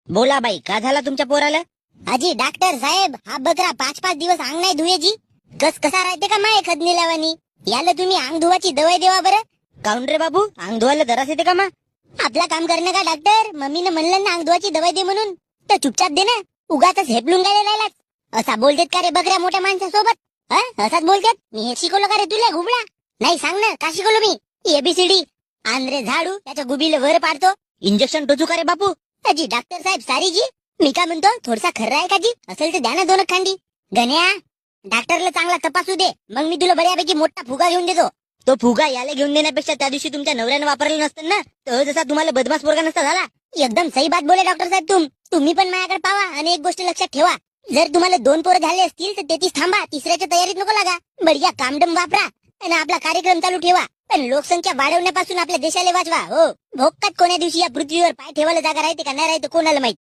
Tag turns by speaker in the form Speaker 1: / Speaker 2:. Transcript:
Speaker 1: बोला बाई, का झाला तुमच्या पोराला?
Speaker 2: अजी डॉक्टर साहेब, हा बकरा 5-5 दिवस अंग नाही धुयेजी. कसा राहते का माय खदनी लावानी. याला तुम्ही अंग धुवाची दवाई देवा बरं.
Speaker 1: काऊन रे बाबू, अंग धुवायला जरास येते का मा?
Speaker 2: आपला काम करणं का डॉक्टर. मम्मीनं म्हणलं ना अंग धुवाची दवाई दे म्हणून, तर चुपचाप दे ना. उगाच हेपलून गायला राहिलाच. असा बोलतेत का रे बकऱ्या मोठ्या माणसासोबत? असाच बोलतेत. मी हे शिकवलं का रे तुला घुबडा? नाही सांग ना, का शिकवलं मी? एबीसीडी. आंध्रे झाडू त्याच्या गुबीला वर पाडतो.
Speaker 1: इंजेक्शन टोचू का रे बापू?
Speaker 2: अजी डॉक्टर साहेब सारी जी. मी काय म्हणतो, थोडसा खर्रा आहे का जी? असेल तर द्या ना 2 खांडी. गण्या, डॉक्टरला चांगला तपासू दे, मग मी तुला बऱ्यापैकी मोठा फुगा घेऊन देतो.
Speaker 1: तो फुगा याला घेऊन देण्यापेक्षा त्या दिवशी तुमच्या नवऱ्यानं वापरलं नसतं ना, तर जसा तुम्हाला बदमाश पोरगा नसता झाला.
Speaker 2: एकदम सही बात बोले डॉक्टर साहेब तुम्ही पण माझ्याकडे पावा आणि एक गोष्ट लक्षात ठेवा. जर तुम्हाला 2 पोरं झाले असतील तर तेथीच थांबा, तिसऱ्याच्या तयारीत नको लागा. बढिया कामडम वापरा आणि आपला कार्यक्रम चालू ठेवा. पण लोकसंख्या वाढवण्यापासून आपल्या देशाला वाचवा. हो, भोगतात कोण्या दिवशी या पृथ्वीवर पाय ठेवायला जागा राहते का नाही राहते कोणाला माहित.